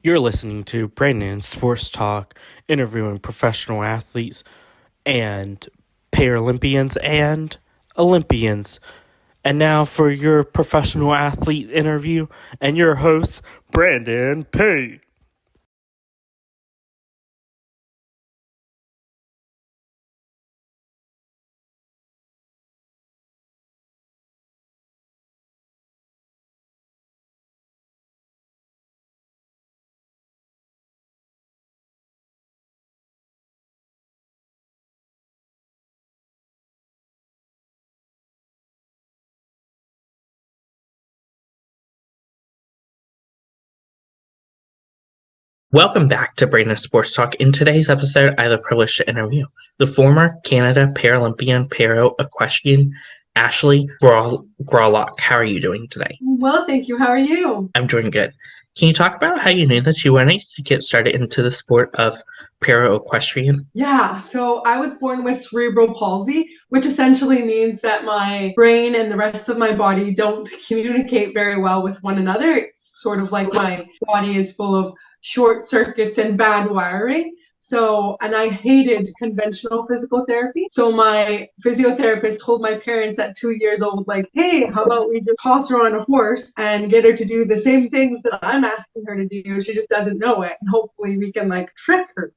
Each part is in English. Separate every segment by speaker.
Speaker 1: You're listening to Brandon Sports Talk, interviewing professional athletes and Paralympians and Olympians. And now for your professional athlete interview and your host, Brandon P.
Speaker 2: Welcome back to Brandon Sports Talk. In today's episode, I have the privilege to interview the former Canada Paralympian Equestrian Ashley Gowanlock. How are you doing today?
Speaker 3: Well, thank you. How are you?
Speaker 2: I'm doing good. Can you talk about how you knew that you wanted to get started into the sport of Equestrian?
Speaker 3: Yeah, so I was born with cerebral palsy, which essentially means that my brain and the rest of my body don't communicate very well with one another. It's sort of like my body is full of short circuits and bad wiring. So, and I hated conventional physical therapy. So my physiotherapist told my parents at 2 years old, like, hey, how about we just toss her on a horse and get her to do the same things that I'm asking her to do? She just doesn't know it. And hopefully we can like trick her.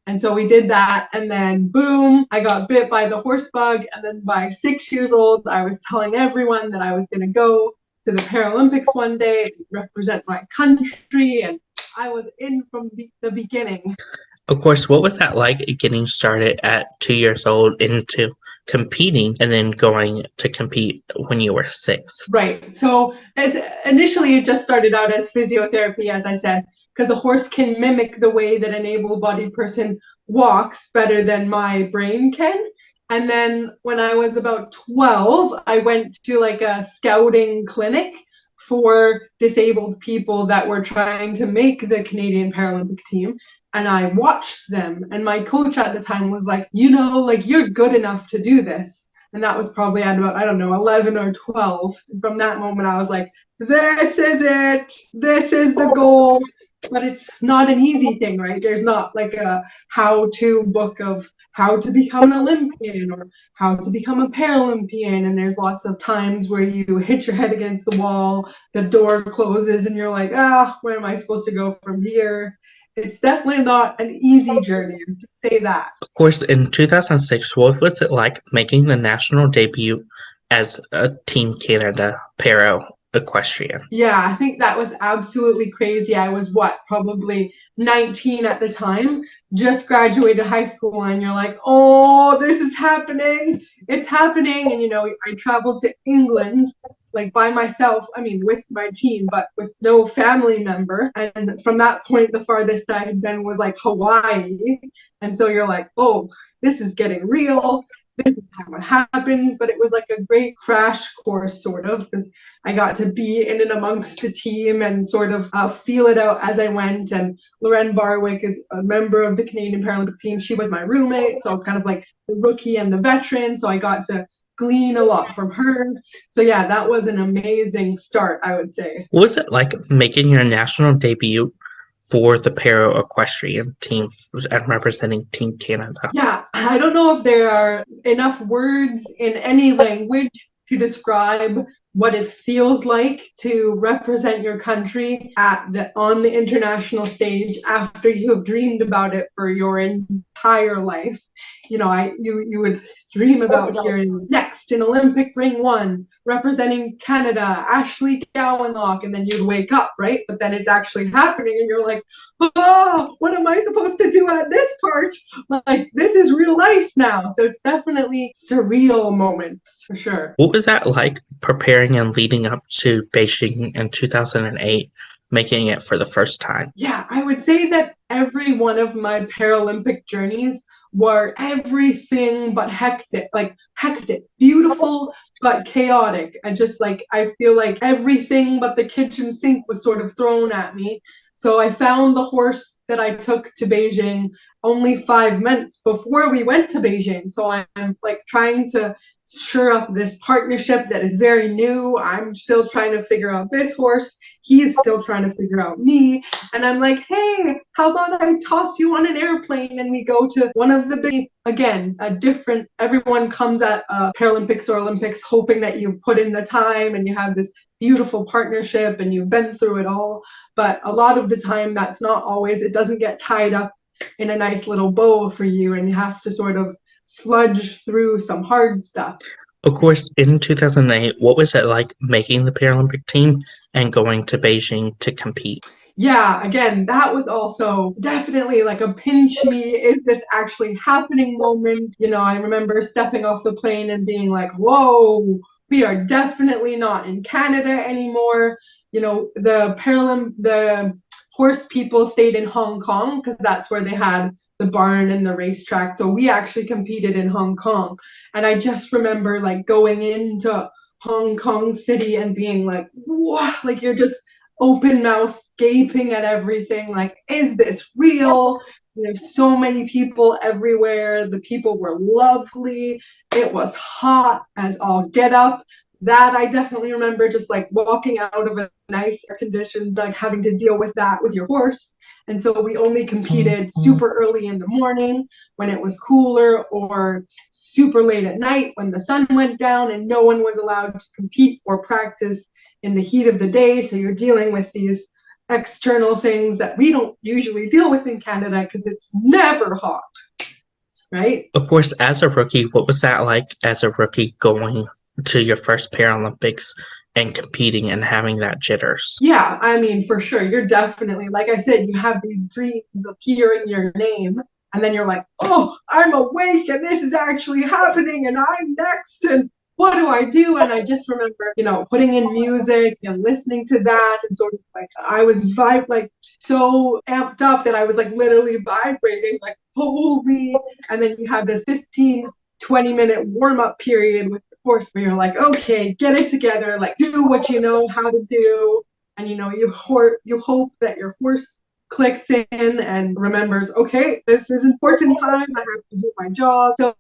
Speaker 3: And so we did that, and then boom, I got bit by the horse bug. And then by 6 years old, I was telling everyone that I was going to go to the Paralympics one day, represent my country, and I was in from the beginning.
Speaker 2: Of course, what was that like getting started at 2 years old into competing and then going to compete when you were 6?
Speaker 3: Right. So initially, it just started out as physiotherapy, as I said, because a horse can mimic the way that an able-bodied person walks better than my brain can. And then when I was about 12, I went to like a scouting clinic for disabled people that were trying to make the Canadian Paralympic team. And I watched them. And my coach at the time was like, like you're good enough to do this. And that was probably at about, I don't know, 11 or 12. And from that moment, I was like, this is it. This is the goal. But it's not an easy thing, right? There's not like a how-to book of how to become an Olympian or how to become a Paralympian. And there's lots of times where you hit your head against the wall, the door closes, and you're like, where am I supposed to go from here? It's definitely not an easy journey, I can say that.
Speaker 2: Of course, in 2006, what was it like making the national debut as a Team Canada Para Equestrian?
Speaker 3: Yeah, I think that was absolutely crazy. I was probably 19 at the time, just graduated high school, and you're like, oh, this is happening. It's happening. And, I traveled to England like by myself, I mean, with my team, but with no family member. And from that point, the farthest I had been was like Hawaii. And so you're like, oh, this is getting real. This is what happens. But it was like a great crash course, sort of, because I got to be in and amongst the team and sort of feel it out as I went. And Lorraine Barwick is a member of the Canadian Paralympic team. She was my roommate, so I was kind of like the rookie and the veteran. So I got to glean a lot from her. So yeah, that was an amazing start, I would say.
Speaker 2: What was it like making your national debut for the Para Equestrian team and representing Team Canada?
Speaker 3: Yeah, I don't know if there are enough words in any language to describe what it feels like to represent your country on the international stage after you have dreamed about it for your entire life. You would dream about hearing next in Olympic ring 1, representing Canada, Ashley Gowanlock, and then you'd wake up, right? But then it's actually happening, and you're like, oh, what am I supposed to do at this part? Like, this is real life now. So it's definitely surreal moments for sure.
Speaker 2: What was that like preparing and leading up to Beijing in 2008, making it for the first time?
Speaker 3: Yeah, I would say that every one of my Paralympic journeys were everything but hectic, beautiful but chaotic. I feel like everything but the kitchen sink was sort of thrown at me. So I found the horse that I took to Beijing only 5 months before we went to Beijing. So I'm like trying to sure up this partnership that is very new. I'm still trying to figure out this horse. He's still trying to figure out me. And I'm like, hey, how about I toss you on an airplane and we go to one of the big, again, a different, everyone comes at Paralympics or Olympics hoping that you've put in the time and you have this beautiful partnership and you've been through it all. But a lot of the time, that's not always, it doesn't get tied up in a nice little bow for you, and you have to sort of sludge through some hard stuff.
Speaker 2: Of course, in 2008, what was it like making the Paralympic team and going to Beijing to compete?
Speaker 3: Yeah, again, that was also definitely like a pinch me, is this actually happening moment. You know, I remember stepping off the plane and being like, whoa, we are definitely not in Canada anymore. You know, the horse people stayed in Hong Kong because that's where they had the barn and the racetrack. So we actually competed in Hong Kong. And I just remember like going into Hong Kong City and being like, wow, like you're just open mouth gaping at everything like, is this real? There's so many people everywhere. The people were lovely. It was hot as all get up. That I definitely remember, just like walking out of a nice air conditioned, like having to deal with that with your horse. And so we only competed super early in the morning when it was cooler, or super late at night when the sun went down, and no one was allowed to compete or practice in the heat of the day. So you're dealing with these external things that we don't usually deal with in Canada because it's never hot, right?
Speaker 2: Of course, as a rookie, what was that like as a rookie going to your first Paralympics and competing and having that jitters?
Speaker 3: Yeah, I mean, for sure. You're definitely, like I said, you have these dreams of hearing your name, and then you're like, oh, I'm awake and this is actually happening and I'm next. And what do I do? And I just remember, you know, putting in music and listening to that, and sort of like I was like so amped up that I was like literally vibrating, like, holy. And then you have this 15-20 minute warm-up period with the horse where you're like, okay, get it together, like do what you know how to do. And you know, you hope that your horse clicks in and remembers, okay, this is important time, I have to do my job. So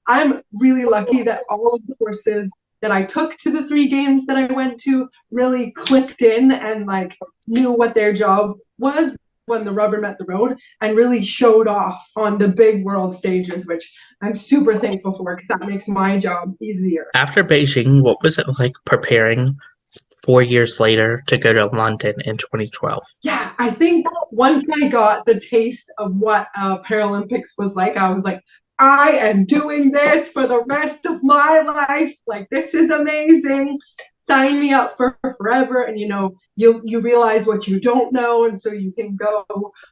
Speaker 3: I'm really lucky that all of the horses that I took to the 3 games that I went to really clicked in and like knew what their job was when the rubber met the road, and really showed off on the big world stages, which I'm super thankful for because that makes my job easier.
Speaker 2: After Beijing, what was it like preparing 4 years later to go to London in 2012?
Speaker 3: Yeah, I think once I got the taste of what Paralympics was like, I was like, I am doing this for the rest of my life. Like, this is amazing. Sign me up for forever. And you know, you realize what you don't know, and so you can go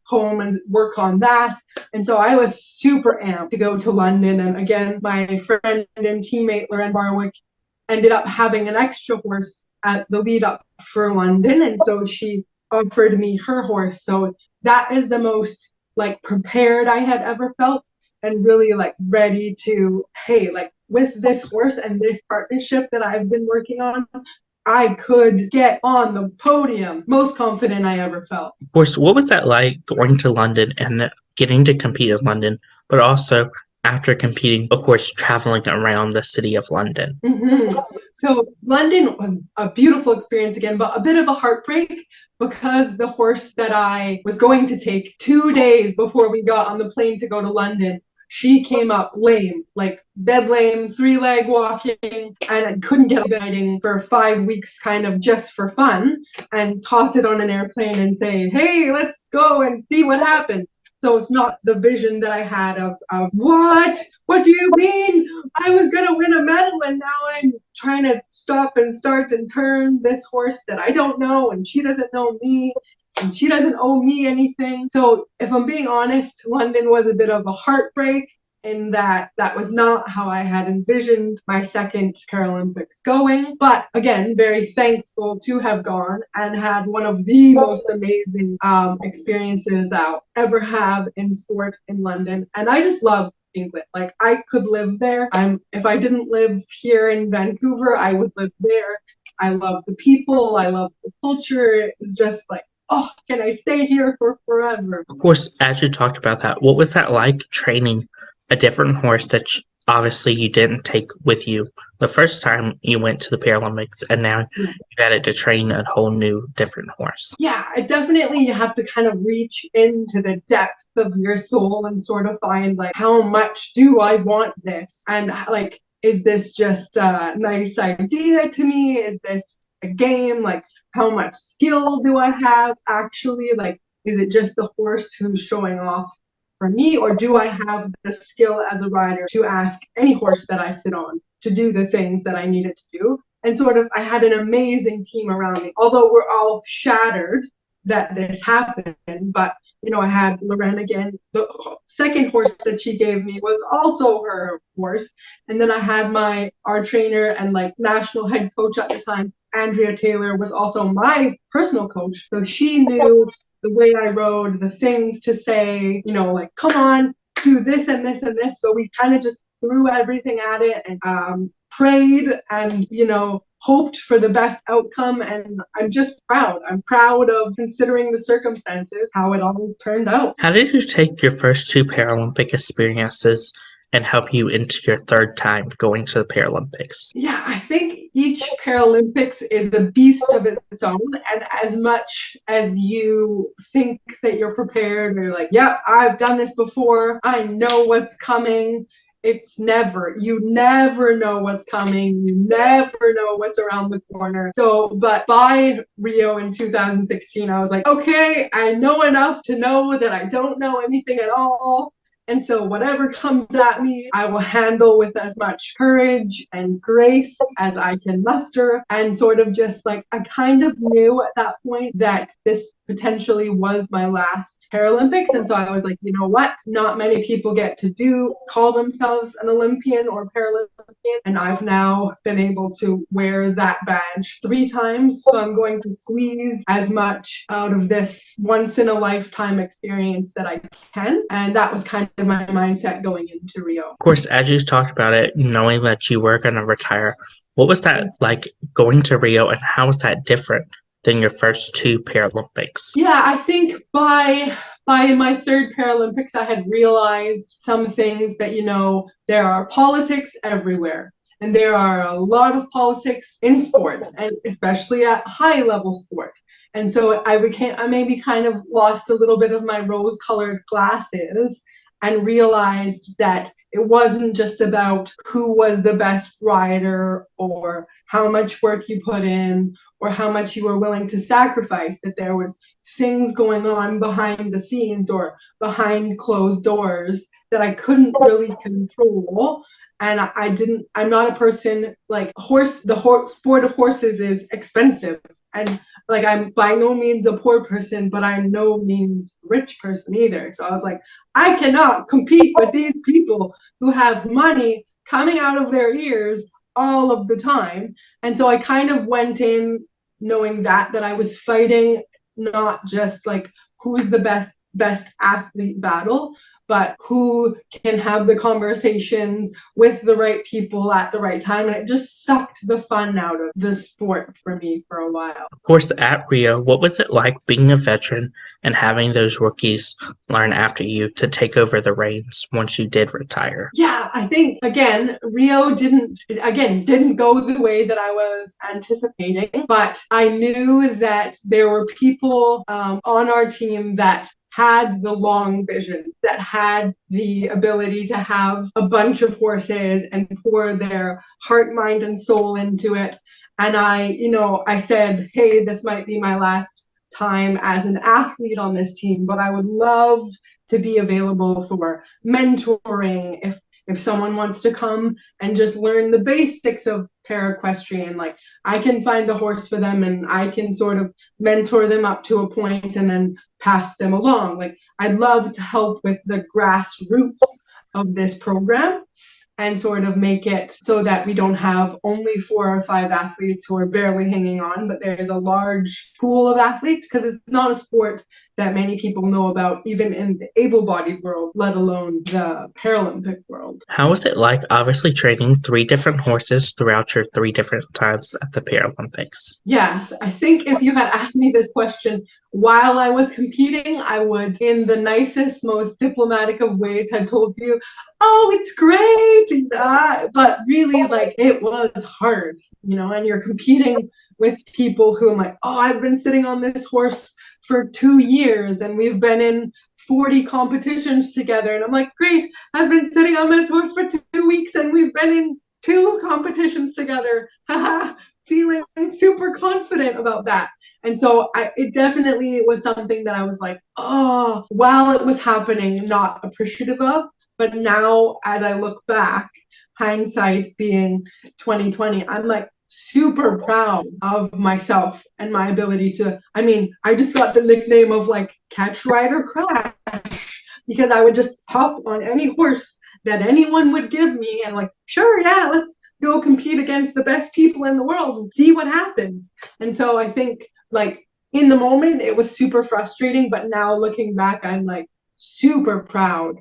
Speaker 3: home and work on that. And so I was super amped to go to London. And again, my friend and teammate Lauren Barwick ended up having an extra horse at the lead up for London, and so she offered me her horse. So that is the most like prepared I had ever felt, and really like ready to, hey, like with this horse and this partnership that I've been working on, I could get on the podium. Most confident I ever felt.
Speaker 2: Of course, what was that like going to London and getting to compete in London, but also after competing, of course, traveling around the city of London?
Speaker 3: Mm-hmm. So London was a beautiful experience again, but a bit of a heartbreak because the horse that I was going to take 2 days before we got on the plane to go to London, she came up lame, like dead lame, 3-leg walking, and I couldn't get up riding for 5 weeks, kind of just for fun, and toss it on an airplane and say, hey, let's go and see what happens. So it's not the vision that I had of what? What do you mean? I was going to win a medal and now I'm trying to stop and start and turn this horse that I don't know, and she doesn't know me, and she doesn't owe me anything. So if I'm being honest, London was a bit of a heartbreak in that that was not how I had envisioned my second Paralympics going. But again, very thankful to have gone and had one of the most amazing experiences that I'll ever have in sport in London. And I just love England. Like, I could live there. If I didn't live here in Vancouver, I would live there. I love the people. I love the culture. It's just like oh, can I stay here for forever?
Speaker 2: Of course, as you talked about that, what was that like training a different horse that obviously you didn't take with you the first time you went to the Paralympics, and now you had to train a whole new different horse?
Speaker 3: Yeah, I definitely have to kind of reach into the depth of your soul and sort of find like, how much do I want this? And like, is this just a nice idea to me? Is this a game? Like, how much skill do I have actually? Like, is it just the horse who's showing off for me? Or do I have the skill as a rider to ask any horse that I sit on to do the things that I needed to do? And sort of, I had an amazing team around me, although we're all shattered that this happened. But, you know, I had Loren again. The second horse that she gave me was also her horse. And then I had our trainer and like national head coach at the time, Andrea Taylor, was also my personal coach. So she knew the way I rode, the things to say, you know, like, come on, do this and this and this. So we kind of just threw everything at it and prayed and, you know, hoped for the best outcome. And I'm just proud. I'm proud of, considering the circumstances, how it all turned out.
Speaker 2: How did you take your first two Paralympic experiences and help you into your third time going to the Paralympics?
Speaker 3: Yeah, I think each Paralympics is a beast of its own. And as much as you think that you're prepared, or like, yeah, I've done this before, I know what's coming. You never know what's coming. You never know what's around the corner. So, but by Rio in 2016, I was like, okay, I know enough to know that I don't know anything at all. And so whatever comes at me, I will handle with as much courage and grace as I can muster. And sort of just like, I kind of knew at that point that this potentially was my last Paralympics. And so I was like, you know what? Not many people get to call themselves an Olympian or Paralympian. And I've now been able to wear that badge 3 times. So I'm going to squeeze as much out of this once in a lifetime experience that I can. And that was kind of my mindset going into Rio.
Speaker 2: Of course, as you talked about it, knowing that you were going to retire, what was that like going to Rio, and how was that different than your first two Paralympics?
Speaker 3: Yeah, I think by my third Paralympics, I had realized some things that, you know, there are politics everywhere. And there are a lot of politics in sport, and especially at high level sport. And so I maybe kind of lost a little bit of my rose-colored glasses and realized that it wasn't just about who was the best rider or how much work you put in or how much you were willing to sacrifice, that there was things going on behind the scenes or behind closed doors that I couldn't really control. And I'm not a person like sport of horses is expensive. And like, I'm by no means a poor person, but I'm no means rich person either. So I was like, I cannot compete with these people who have money coming out of their ears all of the time. And so I kind of went in knowing that I was fighting not just like who's the best athlete battle, but who can have the conversations with the right people at the right time. And it just sucked the fun out of the sport for me for a while.
Speaker 2: Of course, at Rio, what was it like being a veteran and having those rookies learn after you to take over the reins once you did retire?
Speaker 3: Yeah, I think, again, Rio didn't go the way that I was anticipating, but I knew that there were people on our team that had the long vision, that had the ability to have a bunch of horses and pour their heart, mind, and soul into it. And I said, hey, this might be my last time as an athlete on this team, but I would love to be available for mentoring if someone wants to come and just learn the basics of para-equestrian. Like, I can find a horse for them and I can sort of mentor them up to a point and then pass them along. Like, I'd love to help with the grassroots of this program. and sort of make it so that we don't have only 4 or 5 athletes who are barely hanging on, but there's a large pool of athletes, because it's not a sport that many people know about, even in the able-bodied world, let alone the Paralympic world.
Speaker 2: How was it like, obviously, training 3 different horses throughout your 3 different times at the Paralympics?
Speaker 3: Yes, I think if you had asked me this question while I was competing, I would, in the nicest, most diplomatic of ways, had told you, oh, it's great. But really, like, it was hard, and you're competing with people who I'm like, oh, I've been sitting on this horse for 2 years and we've been in 40 competitions together. And I'm like, great, I've been sitting on this horse for 2 weeks and we've been in 2 competitions together. Haha, feeling super confident about that. And so it definitely was something that I was like, oh, while it was happening, not appreciative of. But now, as I look back, hindsight being 2020, I'm like super proud of myself and my ability to. I mean, I just got the nickname of like catch, ride, or crash, because I would just hop on any horse that anyone would give me and like, sure, yeah, let's go compete against the best people in the world and see what happens. And so I think, like, in the moment it was super frustrating, but now looking back, I'm like super proud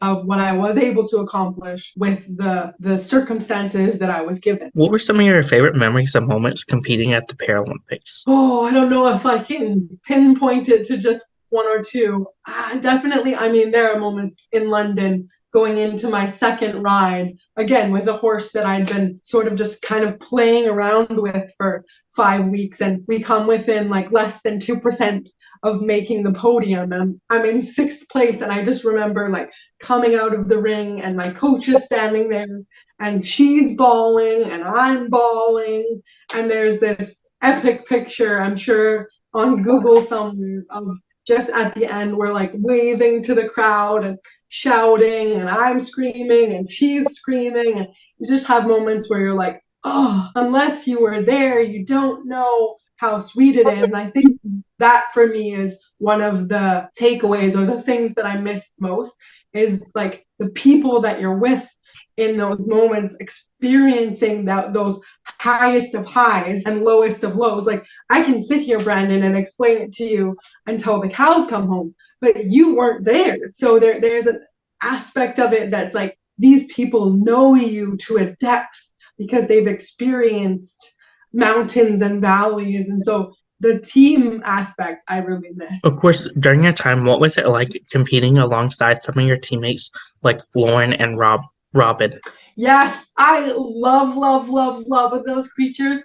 Speaker 3: of what I was able to accomplish with the circumstances that I was given.
Speaker 2: What were some of your favorite memories and moments competing at the Paralympics?
Speaker 3: Oh, I don't know if I can pinpoint it to just one or two. Definitely, I mean, there are moments in London going into my second ride, again, with a horse that I'd been sort of just kind of playing around with for 5 weeks. And we come within like less than 2% of making the podium. And I'm in 6th place. And I just remember like coming out of the ring and my coach is standing there and she's bawling and I'm bawling. And there's this epic picture, I'm sure, on Google somewhere, of just at the end we're like waving to the crowd and shouting, and I'm screaming and she's screaming, and you just have moments where you're like, oh, unless you were there, you don't know how sweet it is. And I think that for me is one of the takeaways or the things that I miss most, is like the people that you're with in those moments, experiencing those highest of highs and lowest of lows. Like, I can sit here, Brandon, and explain it to you until the cows come home, but you weren't there. So there's an aspect of it that's like, these people know you to a depth because they've experienced mountains and valleys. And so the team aspect I really miss.
Speaker 2: Of course, during your time, what was it like competing alongside some of your teammates like Lauren and Robin?
Speaker 3: Yes, I love those creatures.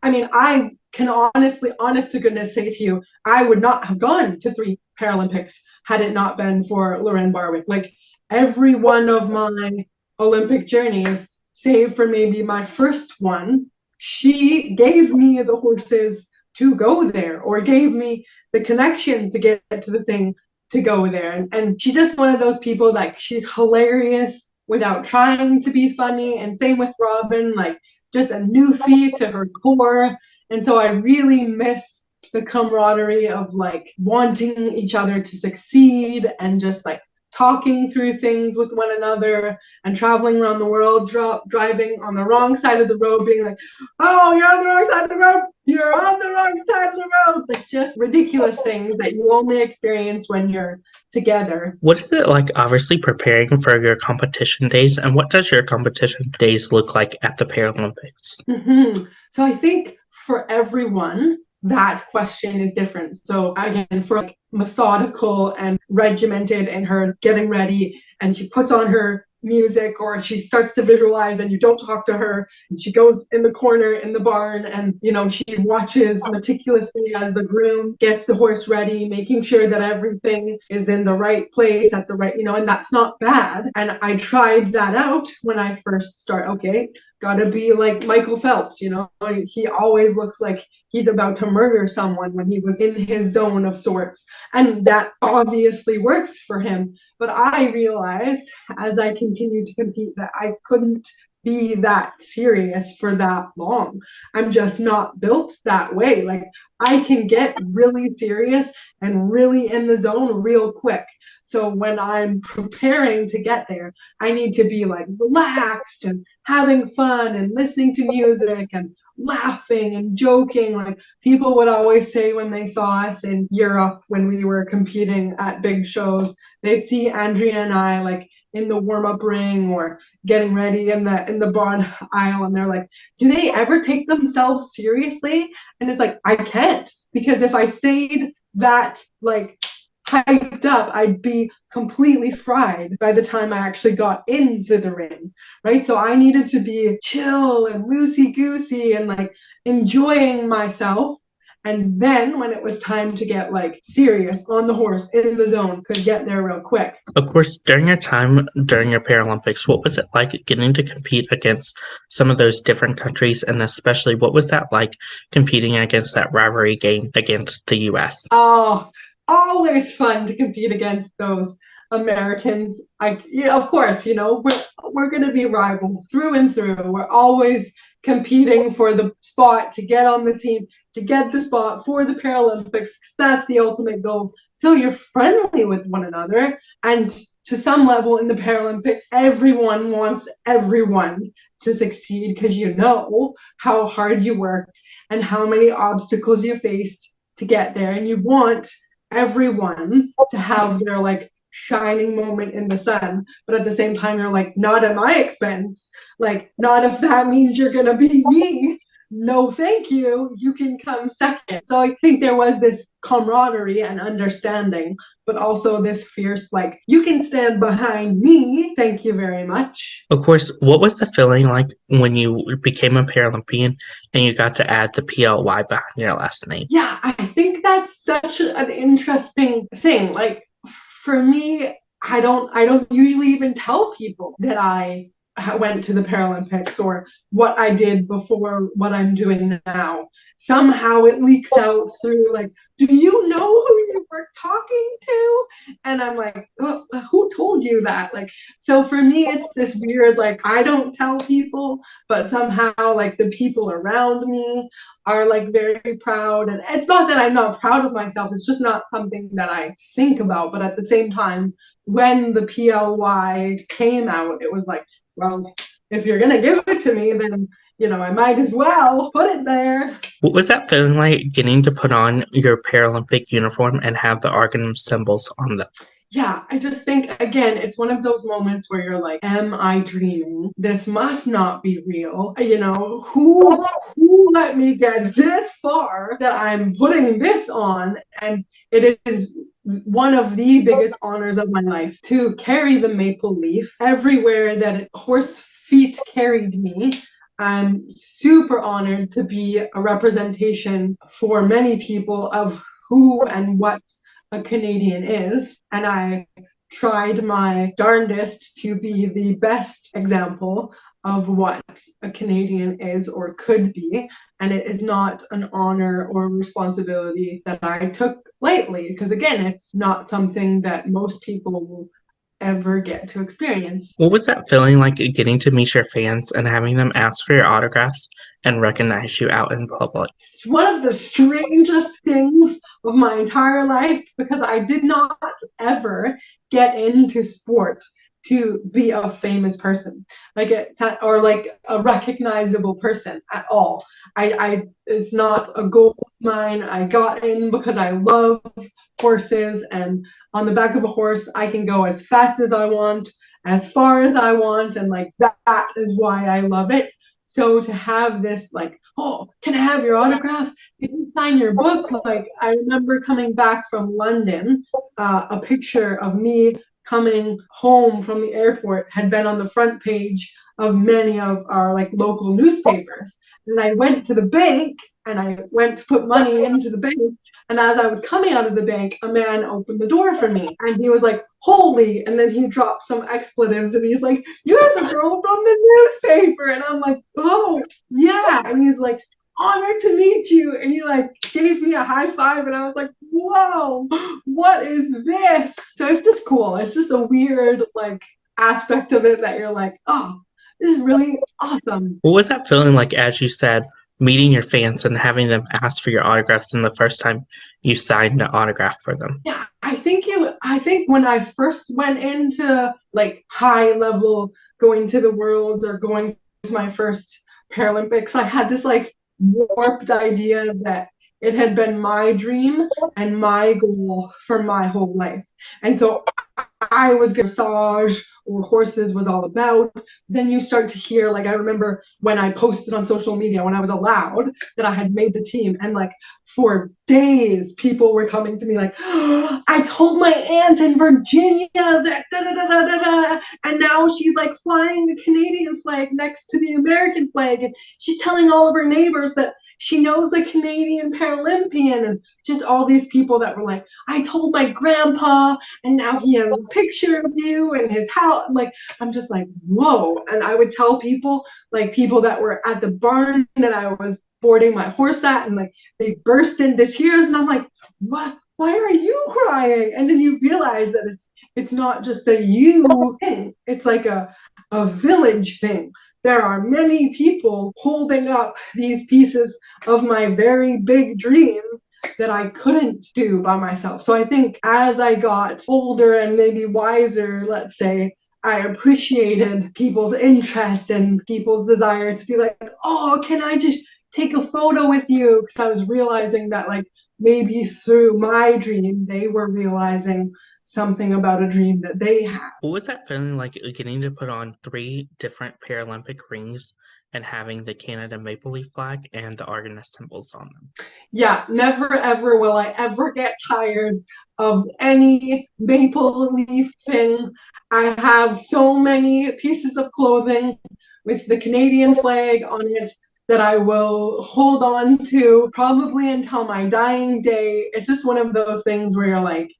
Speaker 3: I mean, I can honestly, honest to goodness, say to you, I would not have gone to 3 Paralympics had it not been for Lorraine Barwick. Like, every one of my Olympic journeys, save for maybe my first one, she gave me the horses to go there, or gave me the connection to get to the thing to go there. And she's just one of those people, like, she's hilarious without trying to be funny. And same with Robin, like, just a newfie to her core. And so I really miss the camaraderie of like wanting each other to succeed and just like talking through things with one another, and traveling around the world, driving on the wrong side of the road, being like, oh, you're on the wrong side of the road, you're on the wrong side of the road. Like, just ridiculous things that you only experience when you're together.
Speaker 2: What is it like, obviously, preparing for your competition days, and what does your competition days look like at the Paralympics?
Speaker 3: Mm-hmm. So I think for everyone, that question is different. So again, for like methodical and regimented in her getting ready, and she puts on her music, or she starts to visualize and you don't talk to her, and she goes in the corner in the barn and she watches meticulously as the groom gets the horse ready, making sure that everything is in the right place at the right, and that's not bad. And I tried that out when I first started. Okay, gotta be like Michael Phelps, he always looks like he's about to murder someone when he was in his zone of sorts, and that obviously works for him. But I realized as I continued to compete that I couldn't be that serious for that long. I'm just not built that way. Like, I can get really serious and really in the zone real quick. So when I'm preparing to get there, I need to be like relaxed and having fun and listening to music and laughing and joking. Like, people would always say when they saw us in Europe when we were competing at big shows, they'd see Andrea and I like in the warm-up ring or getting ready in the barn aisle, and they're like, do they ever take themselves seriously? And it's like, I can't, because if I stayed that like hyped up, I'd be completely fried by the time I actually got into the ring, right? So I needed to be chill and loosey goosey and like enjoying myself. And then when it was time to get like serious on the horse in the zone, could get there real quick.
Speaker 2: Of course, during your time during your Paralympics, what was it like getting to compete against some of those different countries? And especially, what was that like competing against that rivalry game against the US?
Speaker 3: Oh, always fun to compete against those Americans. Of course, we're going to be rivals through and through. We're always competing for the spot to get on the team, to get the spot for the Paralympics, because that's the ultimate goal. So you're friendly with one another. And to some level in the Paralympics, everyone wants everyone to succeed, because you know how hard you worked and how many obstacles you faced to get there, and you want everyone to have their like shining moment in the sun, but at the same time you're like, not at my expense, like not if that means you're gonna be me. No thank you, you can come second. So I think there was this camaraderie and understanding, but also this fierce like, you can stand behind me, thank you very much.
Speaker 2: Of course, what was the feeling like when you became a Paralympian and you got to add the PLY behind your last name?
Speaker 3: Yeah, I think that's such an interesting thing. Like, for me, I don't usually even tell people that I went to the Paralympics or what I did before what I'm doing now. Somehow it leaks out through like, do you know who you were talking to? And I'm like, oh, who told you that? Like, so for me, it's this weird, like, I don't tell people, but somehow like the people around me are like very proud. And it's not that I'm not proud of myself, it's just not something that I think about. But at the same time, when the PLY came out, it was like, well, if you're gonna give it to me, then I might as well put it there.
Speaker 2: What was that feeling like getting to put on your Paralympic uniform and have the Argonne symbols on them?
Speaker 3: Yeah, I just think, again, it's one of those moments where you're like, am I dreaming? This must not be real. Who let me get this far that I'm putting this on? And it is one of the biggest honors of my life to carry the maple leaf everywhere that horse feet carried me. I'm super honored to be a representation for many people of who and what a Canadian is, and I tried my darndest to be the best example of what a Canadian is or could be. And it is not an honor or responsibility that I took lightly, because again, it's not something that most people will ever get to experience.
Speaker 2: What was that feeling like getting to meet your fans and having them ask for your autographs and recognize you out in public?
Speaker 3: It's one of the strangest things of my entire life, because I did not ever get into sport to be a famous person, or like a recognizable person at all. I It's not a goal of mine. I got in because I love horses, and on the back of a horse I can go as fast as I want, as far as I want, and like that is why I love it. So to have this like, oh, can I have your autograph? Can you sign your book? Like, I remember coming back from London, a picture of me coming home from the airport had been on the front page of many of our like local newspapers. And I went to the bank and I went to put money into the bank. And as I was coming out of the bank, a man opened the door for me. And he was like, holy. And then he dropped some expletives and he's like, you're the girl from the newspaper. And I'm like, oh, yeah. And he's like, honored to meet you. And he like gave me a high five. And I was like, whoa, what is this? So it's just cool. It's just a weird like aspect of it that you're like, oh, this is really awesome.
Speaker 2: What was that feeling like, as you said, meeting your fans and having them ask for your autographs and the first time you signed an autograph for them?
Speaker 3: Yeah, I think when I first went into like high level going to the worlds or going to my first Paralympics, I had this like warped idea that it had been my dream and my goal for my whole life. And so I was dressage or horses was all about. Then you start to hear, like, I remember when I posted on social media when I was allowed that I had made the team, and like for days, people were coming to me like, oh, I told my aunt in Virginia that da, da, da, da, da, and now she's like flying the Canadian flag next to the American flag, and she's telling all of her neighbors that she knows the Canadian Paralympian, and just all these people that were like, I told my grandpa, and now he has a picture of you in his house. Like, I'm just like, whoa. And I would tell people, like people that were at the barn that I was boarding my horse at, and like they burst into tears, and I'm like, what? Why are you crying? And then you realize that it's not just a you thing. It's like a village thing. There are many people holding up these pieces of my very big dream that I couldn't do by myself. So I think as I got older and maybe wiser, let's say, I appreciated people's interest and people's desire to be like, oh, can I just take a photo with you? Because I was realizing that, like, maybe through my dream, they were realizing something about a dream that they had.
Speaker 2: What was that feeling like, getting to put on 3 different Paralympic rings and having the Canada maple leaf flag and the Argonaut symbols on them?
Speaker 3: Yeah, never ever will I ever get tired of any maple leaf thing. I have so many pieces of clothing with the Canadian flag on it that I will hold on to probably until my dying day. It's just one of those things where you're like,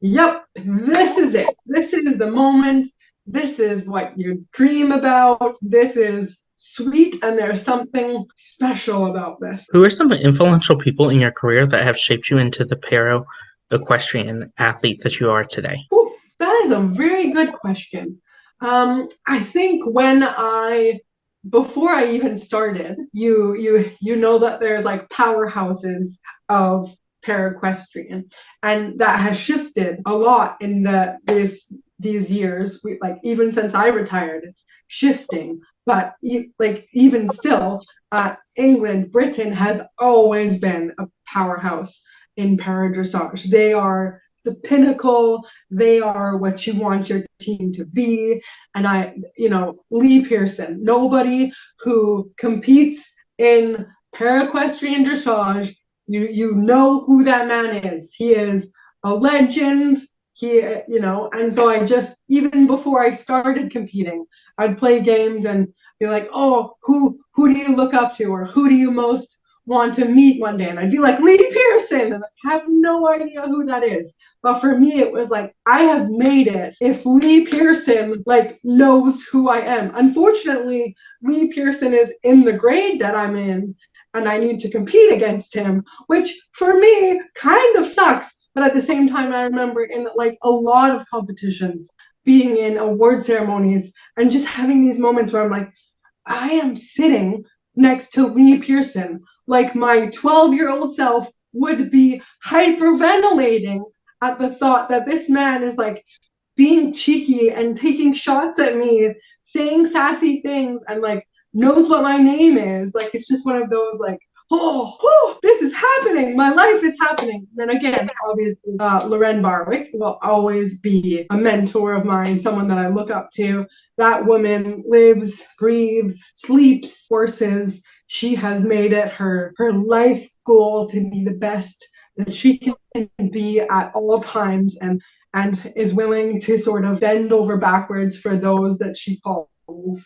Speaker 3: yep, this is it. This is the moment. This is what you dream about. This is sweet, and there's something special about this.
Speaker 2: Who are some influential people in your career that have shaped you into the para equestrian athlete that you are today?
Speaker 3: Ooh, that is a very good question. I think before I even started, you know that there's like powerhouses of para equestrian, and that has shifted a lot in these years. Like even since I retired, it's shifting. But like even still, England, Britain has always been a powerhouse in para dressage. They are the pinnacle. They are what you want your team to be. And Lee Pearson, nobody who competes in para equestrian dressage, you know who that man is. He is a legend. And so I just, even before I started competing, I'd play games and be like, oh, who do you look up to, or who do you most want to meet one day? And I'd be like, Lee Pearson, and I have no idea who that is. But for me, it was like, I have made it if Lee Pearson like knows who I am. Unfortunately, Lee Pearson is in the grade that I'm in, and I need to compete against him, which for me kind of sucks. But at the same time, I remember in like a lot of competitions, being in award ceremonies and just having these moments where I'm like, I am sitting next to Lee Pearson. Like my 12-year-old self would be hyperventilating at the thought that this man is like being cheeky and taking shots at me, saying sassy things, and like knows what my name is. Like it's just one of those like, oh, this is happening. My life is happening. And then again, obviously, Lorraine Barwick will always be a mentor of mine, someone that I look up to. That woman lives, breathes, sleeps horses. She has made it her life goal to be the best that she can be at all times, and is willing to sort of bend over backwards for those that she calls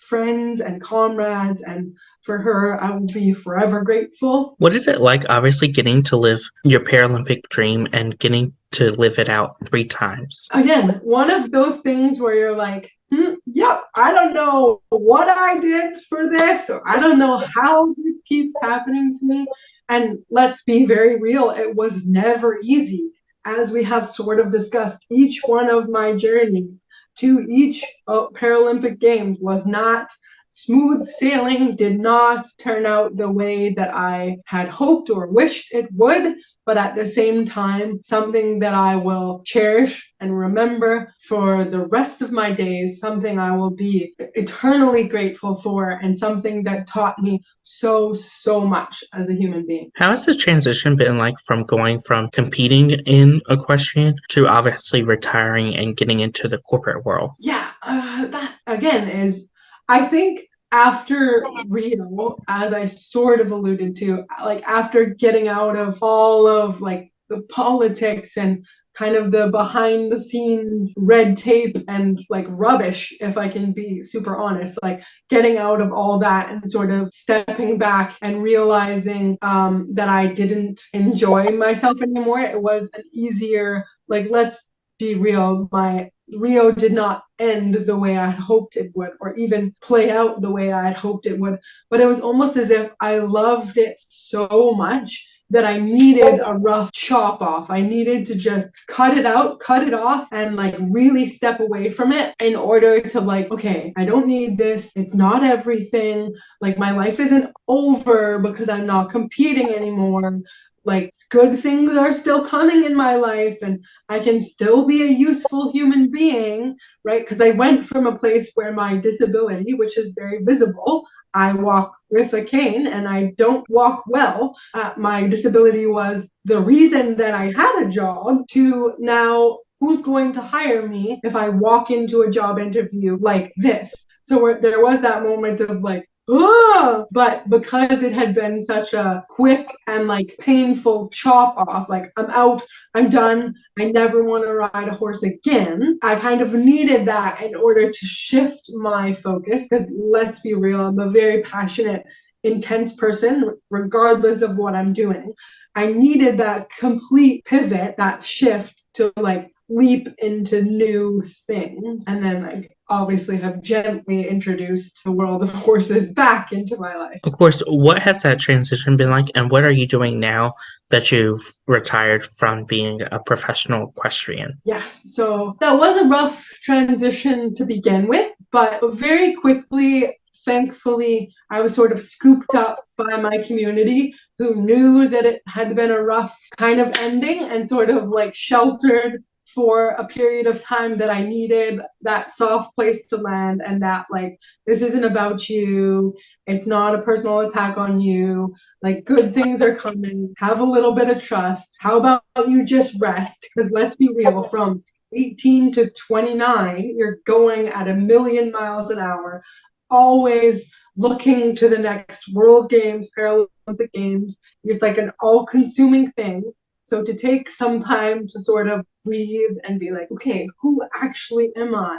Speaker 3: friends and comrades, and for her, I will be forever grateful.
Speaker 2: What is it like, obviously, getting to live your Paralympic dream and getting to live it out 3 times?
Speaker 3: Again, one of those things where you're like, yep, I don't know what I did for this, or I don't know how this keeps happening to me. And let's be very real, it was never easy. As we have sort of discussed, each one of my journeys to each Paralympic Games was not smooth sailing, did not turn out the way that I had hoped or wished it would, but at the same time, something that I will cherish and remember for the rest of my days, something I will be eternally grateful for, and something that taught me so much as a human being.
Speaker 2: How has the transition been like from going from competing in equestrian to obviously retiring and getting into the corporate world?
Speaker 3: Yeah, that again is, I think, after Rio, as I sort of alluded to, like after getting out of all of like the politics and kind of the behind the scenes red tape and like rubbish, if I can be super honest, like getting out of all that and sort of stepping back and realizing that I didn't enjoy myself anymore. It was an easier, like, let's be real, my Rio did not end the way I had hoped it would, or even play out the way I had hoped it would. But it was almost as if I loved it so much that I needed a rough chop off. I needed to just cut it out, cut it off, and like really step away from it in order to like, okay, I don't need this. It's not everything. Like my life isn't over because I'm not competing anymore. Like good things are still coming in my life and I can still be a useful human being, right? Because I went from a place where my disability, which is very visible, I walk with a cane and I don't walk well. My disability was the reason that I had a job, to now who's going to hire me if I walk into a job interview like this? So there was that moment of like, but because it had been such a quick and like painful chop off, like I'm out, I'm done, I never want to ride a horse again, I kind of needed that in order to shift my focus. Because let's be real, I'm a very passionate, intense person, regardless of what I'm doing. I needed that complete pivot, that shift to like leap into new things. And then I obviously have gently introduced the world of horses back into my life.
Speaker 2: Of course, what has that transition been like, and what are you doing now that you've retired from being a professional equestrian?
Speaker 3: Yeah, so that was a rough transition to begin with, but very quickly, thankfully, I was sort of scooped up by my community who knew that it had been a rough kind of ending and sort of like sheltered for a period of time that I needed that soft place to land, and that like, this isn't about you. It's not a personal attack on you. Like good things are coming. Have a little bit of trust. How about you just rest? Because let's be real, from 18 to 29, you're going at 1,000,000 miles an hour, always looking to the next World Games, Paralympic Games. It's like an all-consuming thing. So to take some time to sort of breathe and be like, okay, who actually am I?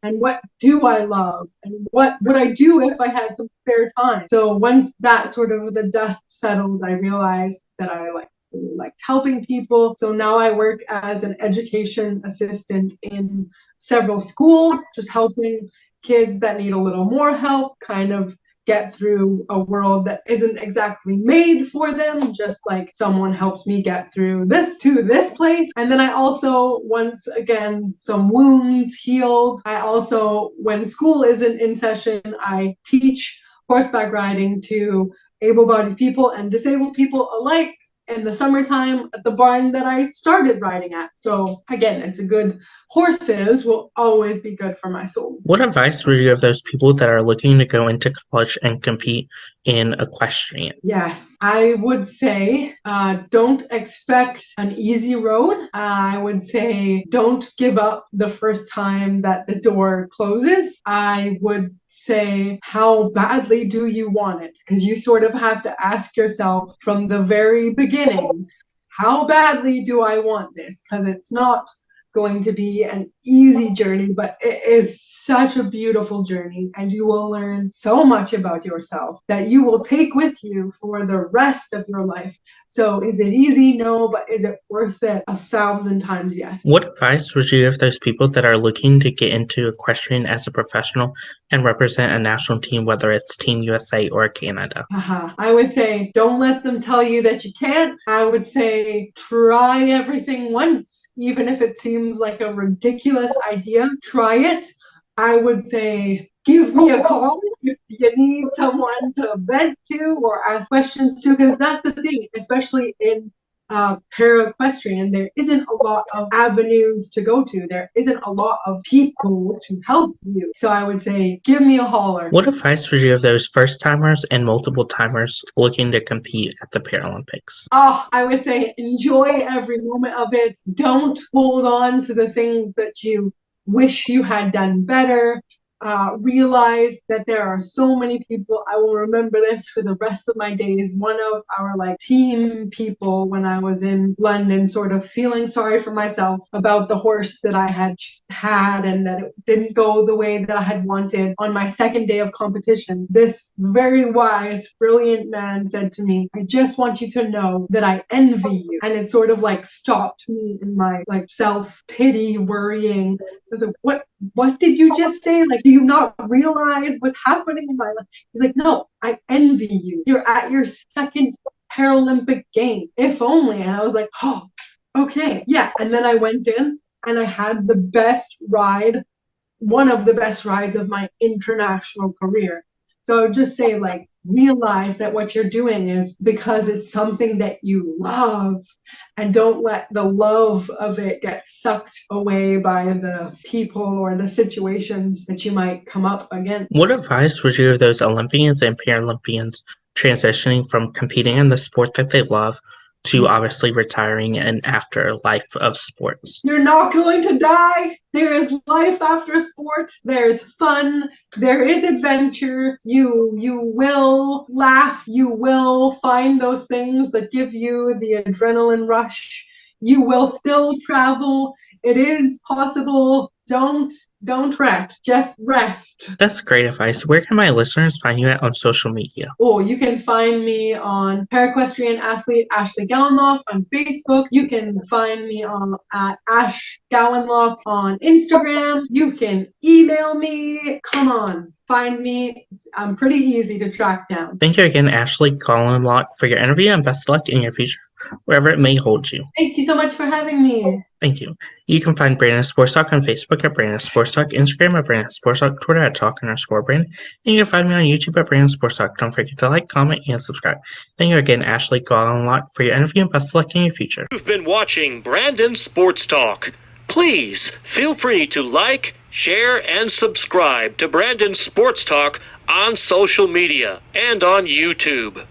Speaker 3: And what do I love? And what would I do if I had some spare time? So once that sort of the dust settled, I realized that I really liked helping people. So now I work as an education assistant in several schools, just helping kids that need a little more help kind of get through a world that isn't exactly made for them, just like someone helps me get through this to this place. And then I also, once again, some wounds healed, I also, when school isn't in session, I teach horseback riding to able-bodied people and disabled people alike in the summertime at the barn that I started riding at. So again, it's a good, horses will always be good for my soul.
Speaker 2: What advice would you give those people that are looking to go into college and compete in equestrian?
Speaker 3: Yes, I would say don't expect an easy road. I would say don't give up the first time that the door closes. I would say, how badly do you want it? Because you sort of have to ask yourself from the very beginning, how badly do I want this? Because it's not going to be an easy journey, but it is such a beautiful journey, and you will learn so much about yourself that you will take with you for the rest of your life. So is it easy? No, but is it worth it? 1,000 times yes.
Speaker 2: What advice would you give those people that are looking to get into equestrian as a professional and represent a national team, whether it's Team USA or Canada?
Speaker 3: I would say don't let them tell you that you can't. I would say try everything once, even if it seems like a ridiculous idea. Try it. I would say give me a call if you need someone to vent to or ask questions to, because that's the thing, especially in para-equestrian, there isn't a lot of avenues to go to. There isn't a lot of people to help you. So I would say, give me a holler.
Speaker 2: What advice would you give those first timers and multiple timers looking to compete at the Paralympics?
Speaker 3: Oh, I would say enjoy every moment of it. Don't hold on to the things that you wish you had done better. Realize that there are so many people. I will remember this for the rest of my days. One of our team people when I was in London, sort of feeling sorry for myself about the horse that I had and that it didn't go the way that I had wanted. On my second day of competition, this very wise, brilliant man said to me, "I just want you to know that I envy you." And it sort of stopped me in my self-pity, worrying. I was like, what did you just say? Do you not realize what's happening in my life? He's like, "No, I envy you. You're at your second Paralympic game. If only." And I was like, "Oh, okay. Yeah." And then I went in and I had the best ride, one of the best rides of my international career. So I would just say, realize that what you're doing is because it's something that you love, and don't let the love of it get sucked away by the people or the situations that you might come up against.
Speaker 2: What advice would you give those Olympians and Paralympians transitioning from competing in the sport that they love to obviously retiring and after life of sports?
Speaker 3: You're not going to die. There is life after sport. There's fun. There is adventure. You will laugh. You will find those things that give you the adrenaline rush. You will still travel. It is possible. Don't fret. Just rest.
Speaker 2: That's great advice. Where can my listeners find you at on social media?
Speaker 3: Oh, you can find me on Paraequestrian Athlete Ashley Gowanlock on Facebook. You can find me at Ash Gowanlock on Instagram. You can email me. Come on, find me. I'm pretty easy to track down.
Speaker 2: Thank you again, Ashley Gowanlock, for your interview, and best of luck in your future, wherever it may hold you.
Speaker 3: Thank you so much for having me.
Speaker 2: Thank you. You can find Brandon Sports Talk on Facebook at Brandon Sports Talk, Instagram at Brandon Sports Talk, Twitter at Talk_Brandon, and you can find me on YouTube at Brandon Sports Talk. Don't forget to like, comment, and subscribe. Thank you again, Ashley Gowanlock, for your interview, and best of luck in your future.
Speaker 4: You've been watching Brandon Sports Talk. Please feel free to like, share, and subscribe to Brandon Sports Talk on social media and on YouTube.